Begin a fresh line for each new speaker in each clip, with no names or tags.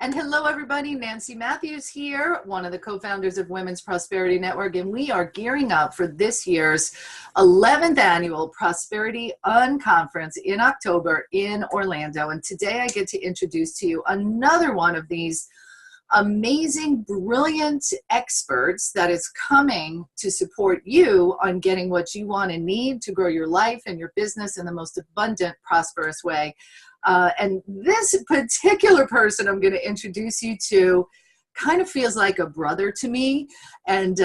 And hello, everybody. Nancy Matthews here, one of the co-founders of Women's Prosperity Network, and we are gearing up for this year's 11th annual Prosperity Unconference in October in Orlando. And today I get to introduce to you another one of these amazing, brilliant experts that is coming to support you on getting what you want and need to grow your life and your business in the most abundant, prosperous way. And this particular person I'm going to introduce you to kind of feels like a brother to me. And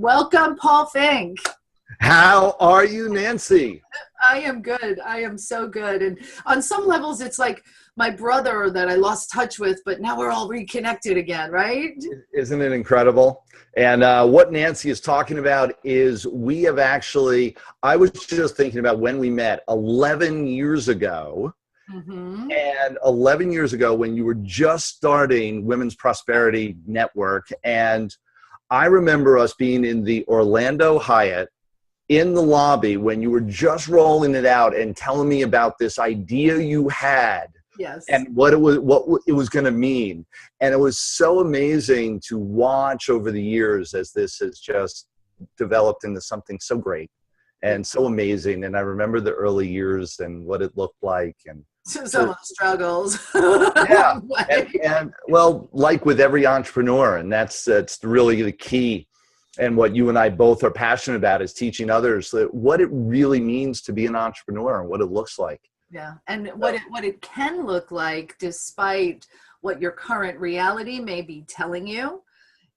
welcome, Paul Finck.
How are you, Nancy?
I am good. I am so good. And on some levels, it's like my brother that I lost touch with, but now we're all reconnected again, right?
Isn't it incredible? And what Nancy is talking about is I was just thinking about when we met 11 years ago.
Mm-hmm.
And 11 years ago, when you were just starting Women's Prosperity Network, and I remember us being in the Orlando Hyatt in the lobby when you were just rolling it out and telling me about this idea you had.
Yes.
And what it was going to mean. And it was so amazing to watch over the years as this has just developed into something so great and so amazing. And I remember the early years and what it looked like. And
some of the struggles.
Yeah. And well, like with every entrepreneur, and that's really the key. And what you and I both are passionate about is teaching others that what it really means to be an entrepreneur and what it looks like.
Yeah. And what it can look like despite what your current reality may be telling you.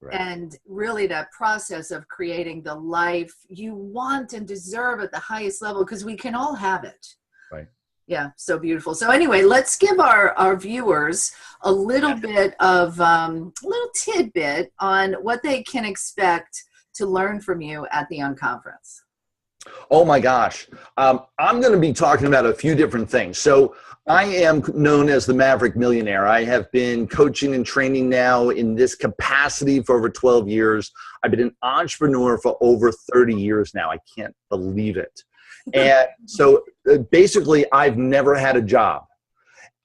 Right. And really that process of creating the life you want and deserve at the highest level, because we can all have it.
Right.
Yeah, so beautiful. So anyway, let's give our viewers a little bit of little tidbit on what they can expect to learn from you at the Unconference.
Oh my gosh. I'm going to be talking about a few different things. So I am known as the Maverick Millionaire. I have been coaching and training now in this capacity for over 12 years. I've been an entrepreneur for over 30 years now. I can't believe it. And so basically, I've never had a job.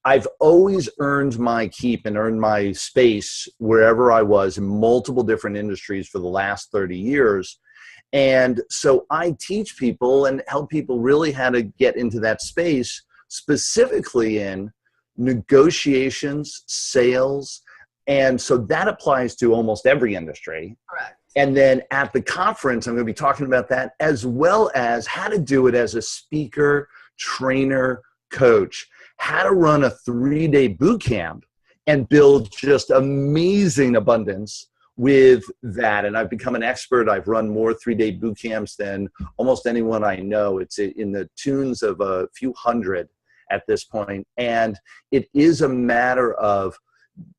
I've always earned my keep and earned my space wherever I was in multiple different industries for the last 30 years. And so I teach people and help people really how to get into that space, specifically in negotiations, sales. And so that applies to almost every industry.
Correct.
And then at the conference, I'm going to be talking about that, as well as how to do it as a speaker, trainer, coach, how to run a 3-day boot camp and build just amazing abundance with that. And I've become an expert. I've run more 3-day boot camps than almost anyone I know. It's in the tunes of a few hundred at this point. And it is a matter of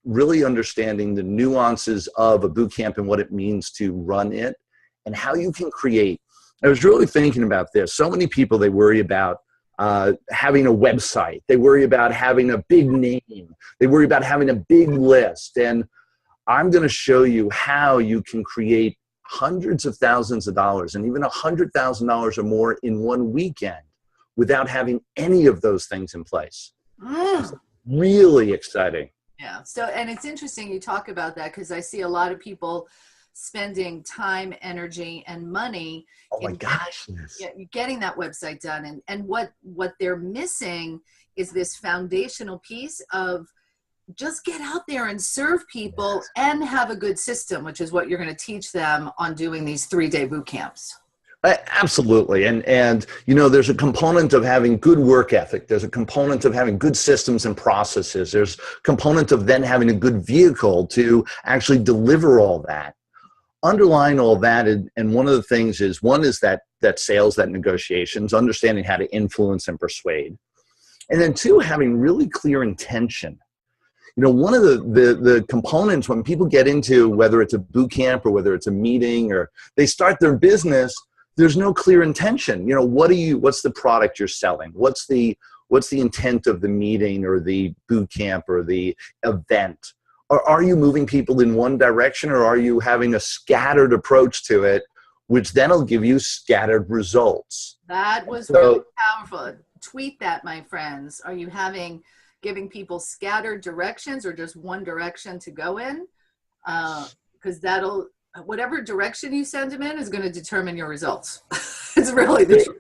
really understanding the nuances of a boot camp and what it means to run it and how you can create. I was really thinking about this. So many people, they worry about having a website. They worry about having a big name. They worry about having a big list. And I'm going to show you how you can create hundreds of thousands of dollars and even $100,000 or more in one weekend without having any of those things in place. It's really exciting.
Yeah. So, and it's interesting you talk about that because I see a lot of people spending time, energy, and money getting that website done. And what they're missing is this foundational piece of just get out there and serve people and have a good system, which is what you're going to teach them on doing these 3-day boot camps.
Absolutely. And you know, there's a component of having good work ethic. There's a component of having good systems and processes. There's a component of then having a good vehicle to actually deliver all that. Underlying all that, and one of the things is, one is that sales, that negotiations, understanding how to influence and persuade. And then two, having really clear intention. You know, one of the components when people get into, whether it's a boot camp or whether it's a meeting or they start their business, there's no clear intention. You know, what's the product you're selling? What's the intent of the meeting or the boot camp or the event? Or are you moving people in one direction, or are you having a scattered approach to it, which then will give you scattered results?
That was really powerful. Tweet that, my friends. Are you having giving people scattered directions or just one direction to go in, because whatever direction you send them in is going to determine your results. It's really the truth.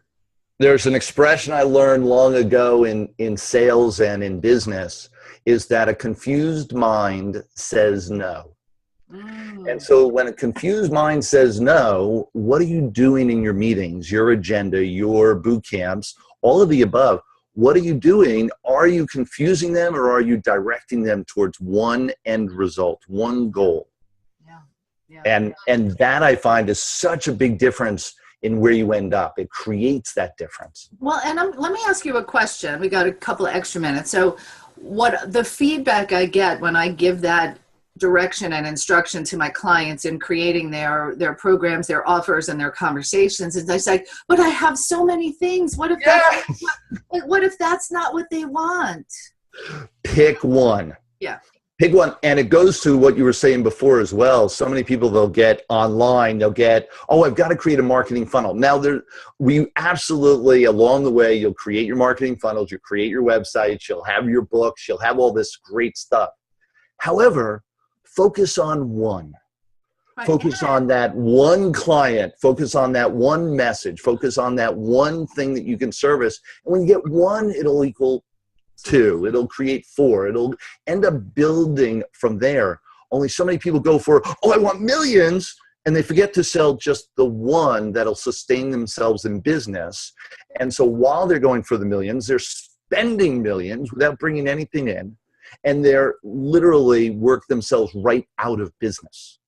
There's an expression I learned long ago in sales and in business, is that a confused mind says no. And so when a confused mind says no, what are you doing in your meetings, your agenda, your boot camps, all of the above? What are you doing? Are you confusing them, or are you directing them towards one end result, one goal? Yeah. And that I find is such a big difference in where you end up. It creates that difference.
Well, and let me ask you a question. We got a couple of extra minutes. So what the feedback I get when I give that direction and instruction to my clients in creating their programs, their offers, and their conversations is I say, but I have so many things. What if that's not what they want?
Pick one.
Yeah.
Pick one. And it goes to what you were saying before as well. So many people, they'll get online, they'll get, oh, I've got to create a marketing funnel. Now, we absolutely, along the way, you'll create your marketing funnels, you'll create your websites, you'll have your books, you'll have all this great stuff. However, focus on one. Right. Focus on that one client. Focus on that one message. Focus on that one thing that you can service. And when you get one, it'll equal 2. It'll create 4. It'll end up building from there. Only so many people go for, oh, I want millions, and they forget to sell just the one that'll sustain themselves in business. And so while they're going for the millions, they're spending millions without bringing anything in, and they're literally work themselves right out of business.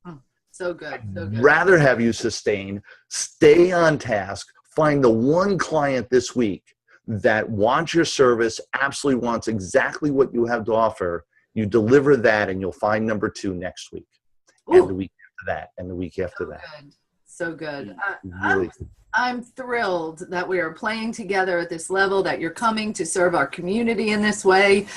So good. So good.
Rather have you sustain, stay on task, find the one client this week that wants your service, absolutely wants exactly what you have to offer. You deliver that, and you'll find number 2 next week. Ooh. And the week after that, and the week after that.
Good. So good.
Really.
I'm thrilled that we are playing together at this level, that you're coming to serve our community in this way.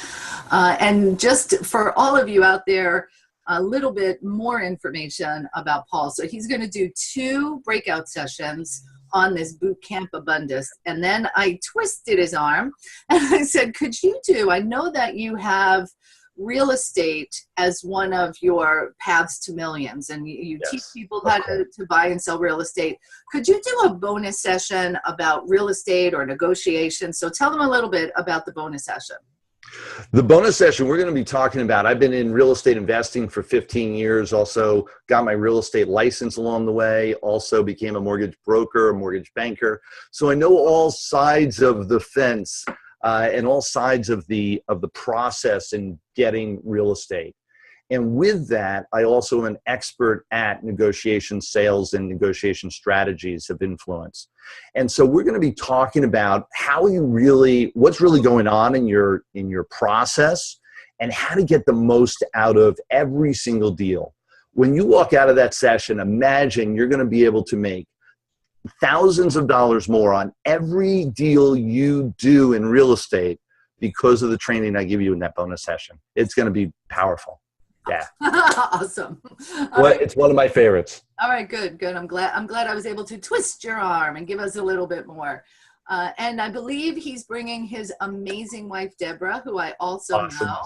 And just for all of you out there, a little bit more information about Paul. So he's going to do 2 breakout sessions on this boot camp abundance. And then I twisted his arm and I said, I know that you have real estate as one of your paths to millions, and you
Yes,
teach people how to buy and sell real estate. Could you do a bonus session about real estate or negotiation? So tell them a little bit about the bonus session.
The bonus session we're going to be talking about, I've been in real estate investing for 15 years, also got my real estate license along the way, also became a mortgage broker, a mortgage banker. So I know all sides of the fence and all sides of the process in getting real estate. And with that, I also am an expert at negotiation sales and negotiation strategies of influence. And so we're going to be talking about what's really going on in your process, and how to get the most out of every single deal. When you walk out of that session, imagine you're going to be able to make thousands of dollars more on every deal you do in real estate because of the training I give you in that bonus session. It's going to be powerful. Yeah.
Awesome.
It's one of my favorites.
All right, good. I'm glad I was able to twist your arm and give us a little bit more. And I believe he's bringing his amazing wife, Deborah, who I also know.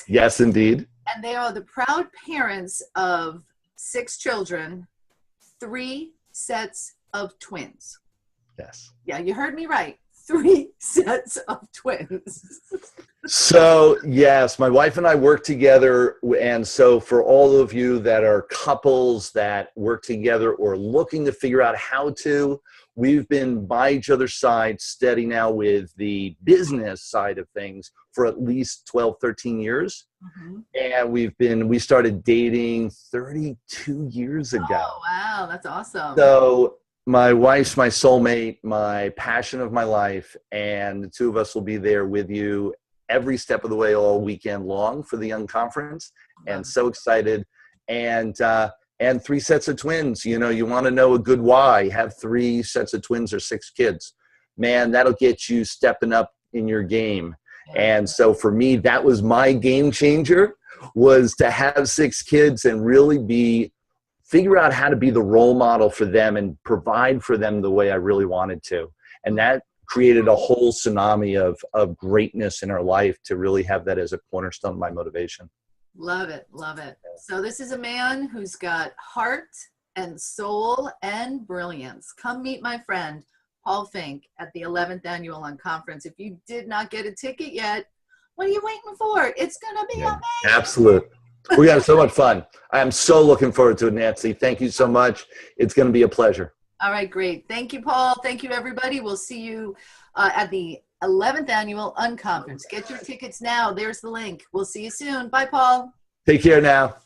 Yes, indeed.
And they are the proud parents of 6 children, 3 sets of twins.
Yes.
Yeah, you heard me right. 3 sets of twins.
So yes, my wife and I work together. And so for all of you that are couples that work together or looking to figure out how to, we've been by each other's side steady now with the business side of things for at least 12, 13 years. Mm-hmm. And we started dating 32 years ago.
Oh, wow. That's awesome.
So my wife's my soulmate, my passion of my life, and the 2 of us will be there with you every step of the way all weekend long for the Unconference. And so excited. And 3 sets of twins. You want to know a good why. Have 3 sets of twins or 6 kids. Man, that'll get you stepping up in your game. And so for me, that was my game changer, was to have 6 kids and really figure out how to be the role model for them and provide for them the way I really wanted to. And that created a whole tsunami of greatness in her life to really have that as a cornerstone of my motivation.
Love it. Love it. So this is a man who's got heart and soul and brilliance. Come meet my friend, Paul Finck, at the 11th Annual Unconference. If you did not get a ticket yet, what are you waiting for? It's going to be amazing.
Absolute. We had so much fun. I am so looking forward to it, Nancy. Thank you so much. It's going to be a pleasure.
All right, great. Thank you, Paul. Thank you, everybody. We'll see you at the 11th Annual Unconference. Get your tickets now. There's the link. We'll see you soon. Bye, Paul.
Take care now.